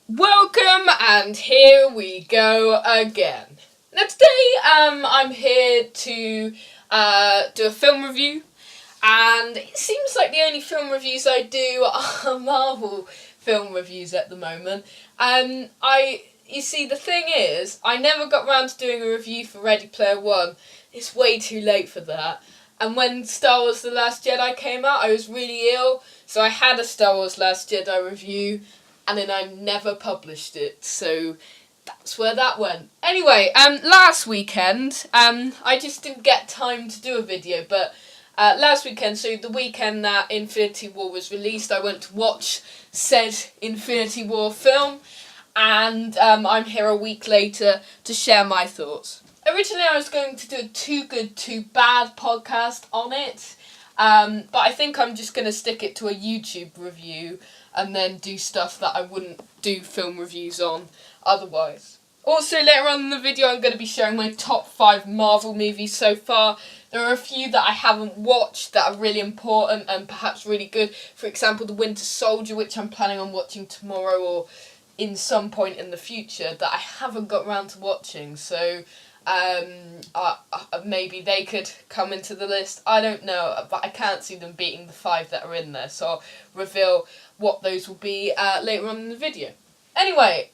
Welcome, and here we go again. Now today, I'm here to do a film review, and it seems like the only film reviews I do are Marvel film reviews at the moment. You see, the thing is, I never got round to doing a review for Ready Player One. It's way too late for that. And when Star Wars The Last Jedi came out, I was really ill, so I had a Star Wars Last Jedi review, and then I never published it, so that's where that went. Anyway, last weekend, I just didn't get time to do a video, but last weekend, so the weekend that Infinity War was released, I went to watch said Infinity War film, and I'm here a week later to share my thoughts. Originally, I was going to do a Too Good, Too Bad podcast on it, but I think I'm just going to stick it to a YouTube review and then do stuff that I wouldn't do film reviews on otherwise. Also, later on in the video, I'm going to be sharing my top 5 Marvel movies so far. There are a few that I haven't watched that are really important and perhaps really good. For example, The Winter Soldier, which I'm planning on watching tomorrow or in some point in the future, that I haven't got around to watching. So maybe they could come into the list. I don't know, but I can't see them beating the 5 that are in there. So I'll reveal what those will be later on in the video. Anyway,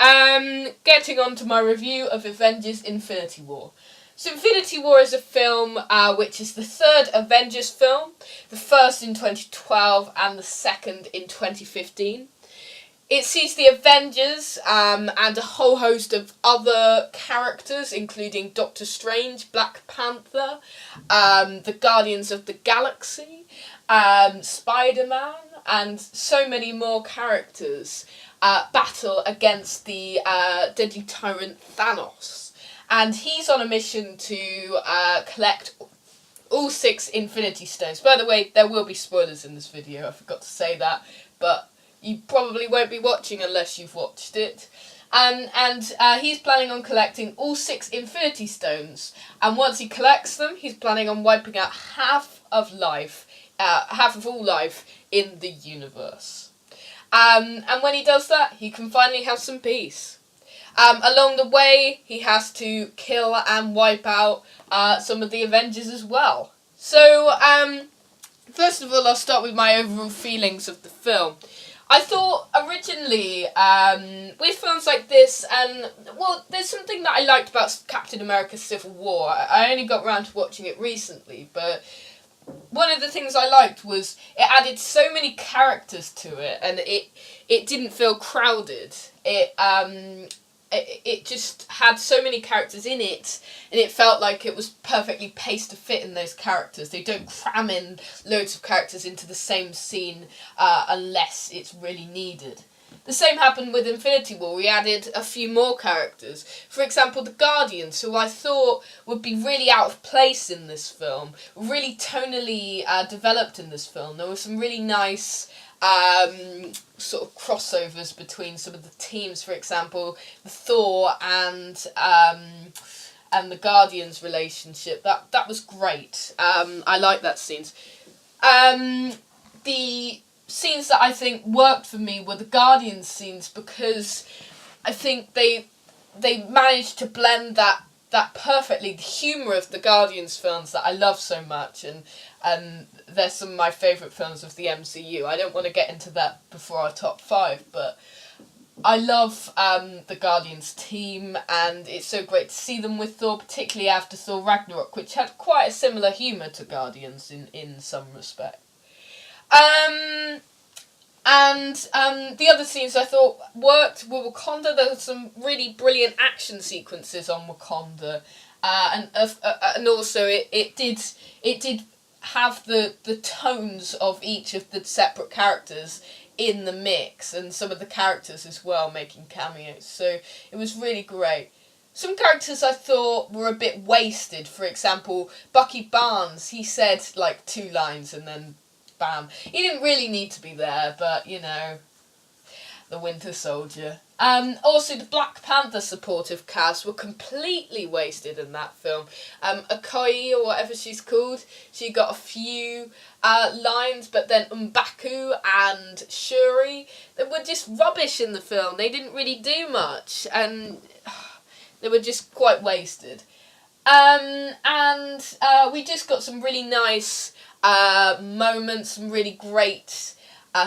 getting on to my review of Avengers Infinity War. So Infinity War is a film which is the 3rd Avengers film, the first in 2012 and the second in 2015. It sees the Avengers and a whole host of other characters, including Doctor Strange, Black Panther, the Guardians of the Galaxy, Spider-Man, and so many more characters battle against the deadly tyrant Thanos. And he's on a mission to collect all 6 Infinity Stones. By the way, there will be spoilers in this video, I forgot to say that, but you probably won't be watching unless you've watched it. And he's planning on collecting all 6 Infinity Stones. And once he collects them, he's planning on wiping out half of all life in the universe. And when he does that, he can finally have some peace. Along the way, he has to kill and wipe out some of the Avengers as well. So, first of all, I'll start with my overall feelings of the film. I thought originally, with films like this, and, well, there's something that I liked about Captain America Civil War. I only got around to watching it recently, but one of the things I liked was it added so many characters to it, and it didn't feel crowded. It just had so many characters in it, and it felt like it was perfectly paced to fit in those characters. They don't cram in loads of characters into the same scene unless it's really needed. The same happened with Infinity War. We added a few more characters. For example, the Guardians, who I thought would be really out of place in this film, really tonally developed in this film. There were some really nice sort of crossovers between some of the teams. For example, the Thor and the Guardians relationship. That was great. I like that scenes. The scenes that I think worked for me were the Guardians scenes, because I think they managed to blend that perfectly, the humour of the Guardians films that I love so much, and they're some of my favourite films of the MCU. I don't want to get into that before our top 5, but I love the Guardians team, and it's so great to see them with Thor, particularly after Thor Ragnarok, which had quite a similar humour to Guardians in some respect. The other scenes I thought worked were Wakanda. There were some really brilliant action sequences on Wakanda, and also it did have the tones of each of the separate characters in the mix, and some of the characters as well making cameos. So it was really great. Some characters I thought were a bit wasted. For example, Bucky Barnes, he said like 2 lines and then bam. He didn't really need to be there, but, you know, the Winter Soldier. Also, the Black Panther supportive cast were completely wasted in that film. Okoye, or whatever she's called, she got a few lines, but then M'Baku and Shuri, they were just rubbish in the film. They didn't really do much, and they were just quite wasted. We just got some really nice moments, some really great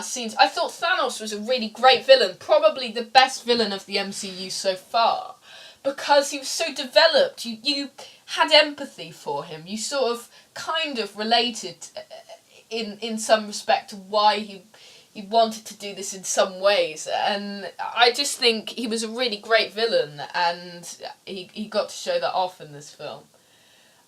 scenes. I thought Thanos was a really great villain, probably the best villain of the MCU so far, because he was so developed. You had empathy for him. You sort of kind of related in some respect to why he wanted to do this in some ways, and I just think he was a really great villain, and he got to show that off in this film.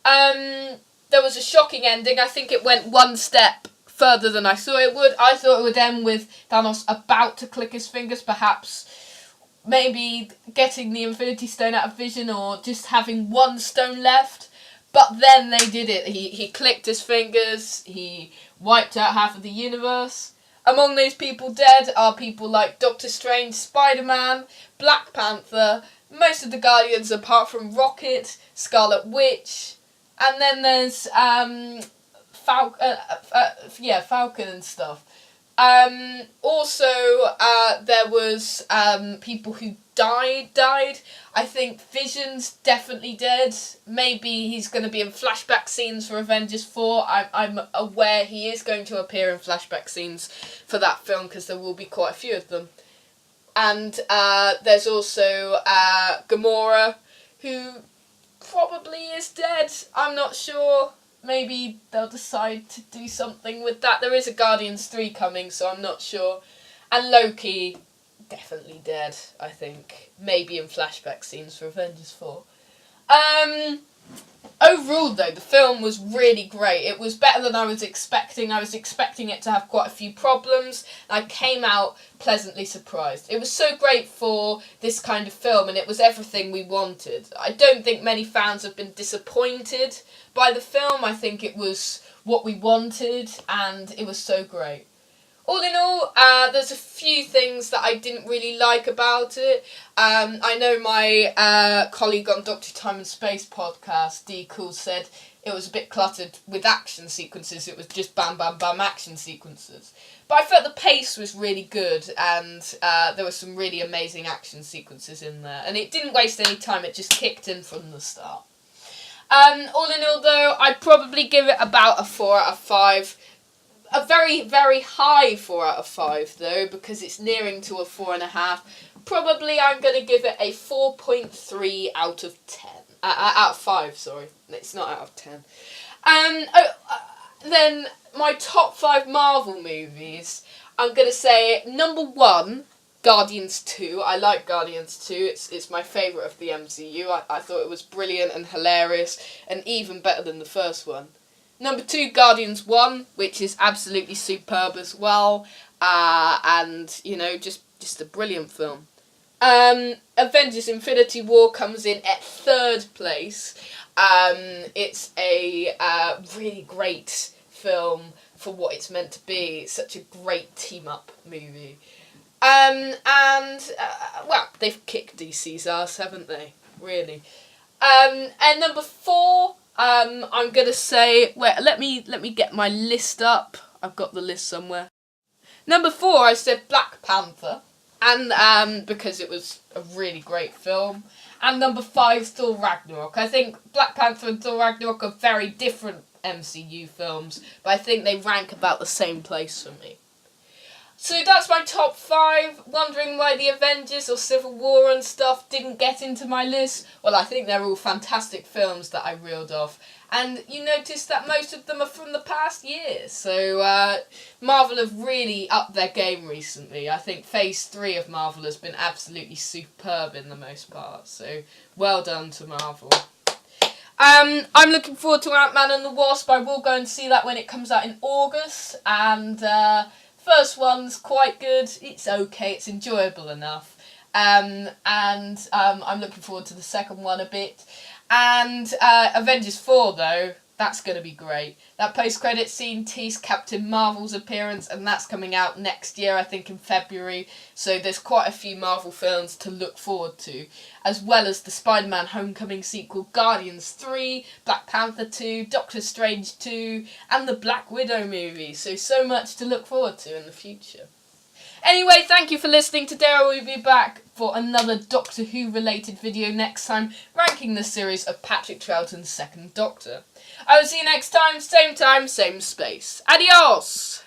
There was a shocking ending. I think it went one step further than I thought it would. I thought it would end with Thanos about to click his fingers, perhaps maybe getting the Infinity Stone out of Vision, or just having one stone left. But then they did it. He clicked his fingers, he wiped out half of the universe. Among those people dead are people like Doctor Strange, Spider-Man, Black Panther, most of the Guardians apart from Rocket, Scarlet Witch, and then there's Falcon and stuff. Also, there was people who died. I think Vision's definitely dead. Maybe he's going to be in flashback scenes for Avengers 4. I'm aware he is going to appear in flashback scenes for that film, because there will be quite a few of them. And there's also Gamora, who probably is dead. I'm not sure. Maybe they'll decide to do something with that. There is a Guardians 3 coming, so I'm not sure. And Loki, definitely dead, I think. Maybe in flashback scenes for Avengers 4. Overall, though, the film was really great. It was better than I was expecting. I was expecting it to have quite a few problems. I came out pleasantly surprised. It was so great for this kind of film, and it was everything we wanted. I don't think many fans have been disappointed by the film. I think it was what we wanted, and it was so great. All in all, there's a few things that I didn't really like about it. I know my colleague on Doctor Time and Space podcast, D. Cool, said it was a bit cluttered with action sequences. It was just bam, bam, bam action sequences. But I felt the pace was really good, and there were some really amazing action sequences in there. And it didn't waste any time, it just kicked in from the start. All in all, though, I'd probably give it about a 4 out of 5. A very, very high 4 out of 5, though, because it's nearing to a 4.5. Probably I'm going to give it a 4.3 out of 10. Out of 5, sorry. It's not out of 10. Then, my top 5 Marvel movies. I'm going to say, number 1, Guardians 2. I like Guardians 2. It's my favourite of the MCU. I thought it was brilliant and hilarious, and even better than the first one. Number 2, Guardians 1, which is absolutely superb as well, and, you know, just a brilliant film. Avengers Infinity War comes in at 3rd place. It's a really great film for what it's meant to be. It's such a great team-up movie. Well, they've kicked DC's ass, haven't they? Really. And number 4... I'm gonna say, wait, let me get my list up. I've got the list somewhere. Number 4, I said Black Panther, and because it was a really great film. And number 5, Thor Ragnarok. I think Black Panther and Thor Ragnarok are very different MCU films, but I think they rank about the same place for me. So that's my top 5. Wondering why the Avengers or Civil War and stuff didn't get into my list? Well, I think they're all fantastic films that I reeled off. And you notice that most of them are from the past year. So Marvel have really upped their game recently. I think Phase 3 of Marvel has been absolutely superb in the most part. So well done to Marvel. I'm looking forward to Ant-Man and the Wasp. I will go and see that when it comes out in August. And... first one's quite good. It's okay. It's enjoyable enough. I'm looking forward to the second one a bit. And Avengers 4, though, That's going to be great. That post-credit scene teased Captain Marvel's appearance, and that's coming out next year, I think in February. So there's quite a few Marvel films to look forward to, as well as the Spider-Man Homecoming sequel, Guardians 3, Black Panther 2, Doctor Strange 2, and the Black Widow movie. So much to look forward to in the future. Anyway, thank you for listening. Today I will be back for another Doctor Who related video next time, ranking the series of Patrick Troughton's Second Doctor. I will see you next time, same space. Adios!